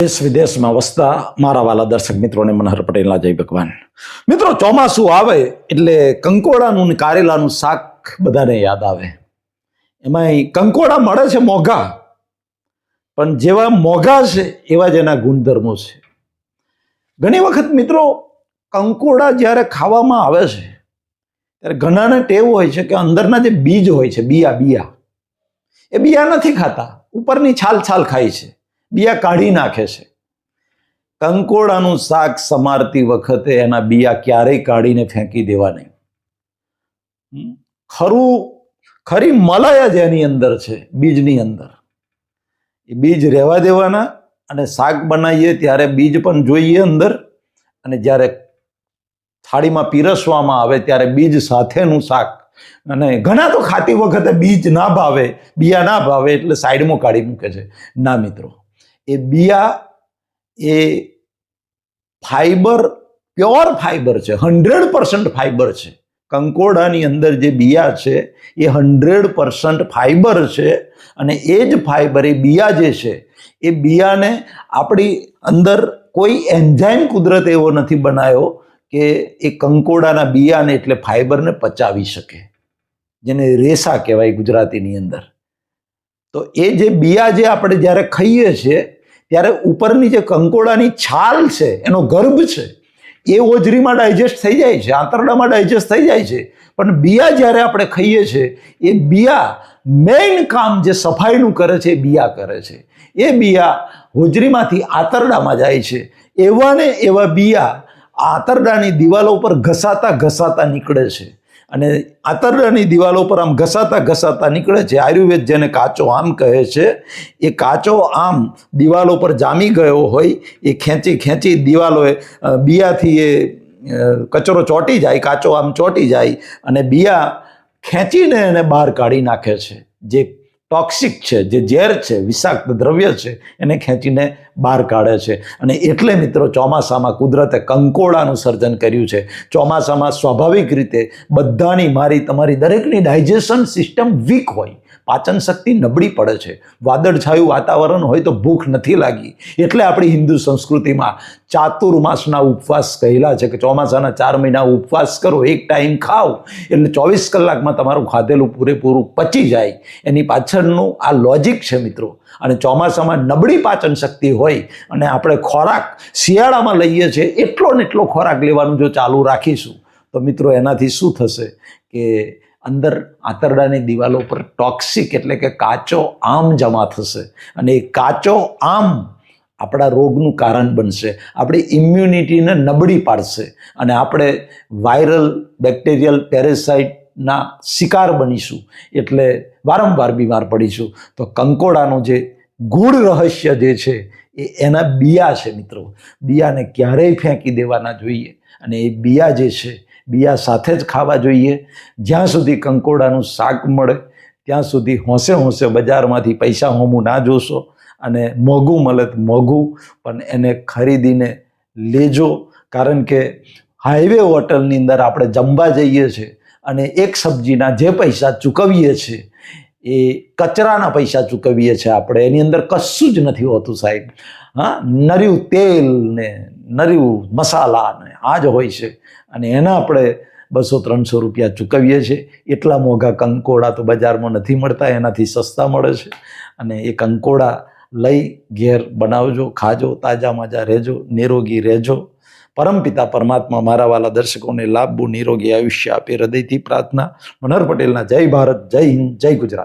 દેશ વિદેશમાં વસતા મારા વાલા દર્શક મિત્રોને મનહર પટેલના જય ભગવાન. મિત્રો, ચોમાસું આવે એટલે કંકોડાનું ને કારેલાનું શાક બધાને યાદ આવે. એમાંય કંકોડા મળે છે મોંઘા, પણ જેવા મોંઘા છે એવા જ એના ગુણધર્મો છે. ઘણી વખત મિત્રો કંકોડા જ્યારે ખાવામાં આવે છે ત્યારે ઘણાને ટેવ હોય છે કે અંદરના જે બીજ હોય છે, બિયા એ બિયા નથી ખાતા, ઉપરની છાલ ખાય છે, બિયા કાઢી નાખે છે. કંકોડાનું શાક સમારતી વખતે એના બિયા ક્યારેય કાઢીને ફેંકી દેવા નહીં. ખરી મલાઈ જ એની અંદર છે, બીજની અંદર. એ બીજ રહેવા દેવાના, અને શાક બનાવીએ ત્યારે બીજ પણ જોઈએ અંદર, અને જ્યારે થાળીમાં પીરસવામાં આવે ત્યારે બીજ સાથેનું શાક. અને ઘણા તો ખાતી વખતે બીજ ના ભાવે, બિયા ના ભાવે એટલે સાઈડમાં કાઢી મૂકે છે. ના મિત્રો, એ બિયા એ ફાઈબર, પ્યોર ફાઈબર છે, 100% ફાઈબર છે. કંકોડાની અંદર જે બિયા છે એ 100% ફાઈબર છે. અને એ જ ફાઈબર, એ બિયા જે છે એ બિયાને આપણી અંદર કોઈ એન્ઝાઇમ કુદરત એવો નથી બનાવ્યો કે એ કંકોડાના બિયાને એટલે ફાઈબરને પચાવી શકે, જેને રેસા કહેવાય ગુજરાતીની અંદર. તો એ જે બિયા જે આપણે જ્યારે ખાઈએ છીએ ત્યારે ઉપરની જે કંકોડાની છાલ છે, એનો ગર્ભ છે, એ હોજરીમાં ડાયજેસ્ટ થઈ જાય છે, આંતરડામાં ડાયજેસ્ટ થઈ જાય છે. પણ બિયા જ્યારે આપણે ખાઈએ છીએ, એ બિયા મેઇન કામ જે સફાઈનું કરે છે એ બિયા કરે છે. એ બિયા હોજરીમાંથી આંતરડામાં જાય છે. એવા ને એવા બિયા આંતરડાની દિવાલો ઉપર ઘસાતા નીકળે છે. અને આંતરડાની દિવાલો પર આમ ઘસાતા નીકળે છે. આયુર્વેદ જેને કાચો આમ કહે છે, એ કાચો આમ દિવાલો પર જામી ગયો હોય, એ ખેંચી દિવાલોએ બિયાથી એ કચરો ચોંટી જાય, કાચો આમ ચોંટી જાય, અને બિયા ખેંચીને એને બહાર કાઢી નાખે છે. જે ટોક્સિક છે, જે ઝેર છે, વિષાક્ત દ્રવ્ય છે, એને ખેંચીને બહાર કાઢે છે. અને એટલે મિત્રો ચોમાસામાં કુદરતે કંકોડાનું સર્જન કર્યું છે. ચોમાસામાં સ્વાભાવિક રીતે બધાની, મારી તમારી દરેકની ડાયજેશન સિસ્ટમ વીક હોય, પાચન શક્તિ નબળી પડે છે. વાદળછાયું વાતાવરણ હોય તો ભૂખ નથી લાગી. એટલે આપણી હિન્દુ સંસ્કૃતિમાં ચાતુર્માસના ઉપવાસ કહેલા છે કે ચોમાસાના 4 મહિના ઉપવાસ કરો, એક ટાઈમ ખાઓ એટલે 24 કલાકમાં તમારું ખાધેલું પૂરેપૂરું પચી જાય. એની પાછળનું આ લોજિક છે મિત્રો. અને ચોમાસામાં નબળી પાચન શક્તિ હોય અને આપણે ખોરાક શિયાળામાં લઈએ છીએ, એટલો ને એટલો ખોરાક લેવાનું જો ચાલુ રાખીશું તો મિત્રો એનાથી શું થશે કે અંદર આંતરડાની દિવાલો પર ટોક્સિક એટલે કે કાચો આમ જમા થશે. અને એ કાચો આમ આપણા રોગનું કારણ બનશે, આપણી ઇમ્યુનિટીને નબળી પાડશે, અને આપણે વાયરલ, બેક્ટેરિયલ, પેરેસાઇટના શિકાર બનીશું. એટલે વારંવાર બીમાર પડીશું. તો કંકોડાનું જે ગૂઢ રહસ્ય જે છે એ એના બિયા છે મિત્રો. બિયાને ક્યારેય ફેંકી દેવાના જોઈએ, અને એ બિયા જે છે બિયા સાથે જ ખાવા જોઈએ. જ્યાં સુધી કંકોડાનું શાક મળે ત્યાં સુધી હોંશે બજારમાંથી પૈસા હોમું ના જોશો. અને મોંઘું મળે તો મોંઘું, પણ એને ખરીદીને લેજો. કારણ કે હાઈવે હોટલની અંદર આપણે જમવા જઈએ છીએ અને એક સબ્જીના જે પૈસા ચૂકવીએ છીએ એ કચરાના પૈસા ચૂકવીએ છીએ આપણે. એની અંદર કશું જ નથી હોતું સાહેબ. નર્યું તેલ ને નર્યું મસાલા ને આ જ હોય છે, અને એના આપણે 200-300 રૂપિયા ચૂકવીએ છીએ. એટલા મોંઘા કંકોડા તો બજારમાં નથી મળતા, એનાથી સસ્તા મળે છે. અને એ કંકોડા લઈ ઘેર બનાવજો, ખાજો, તાજા માજા રહેજો, નિરોગી રહેજો. પરમપિતા પરમાત્મા મારા વાલા દર્શકોને લાભવું, નિરોગી આયુષ્ય આપે, હૃદયથી પ્રાર્થના. મનહર પટેલના જય ભારત, જય હિન્દ, જય ગુજરાત.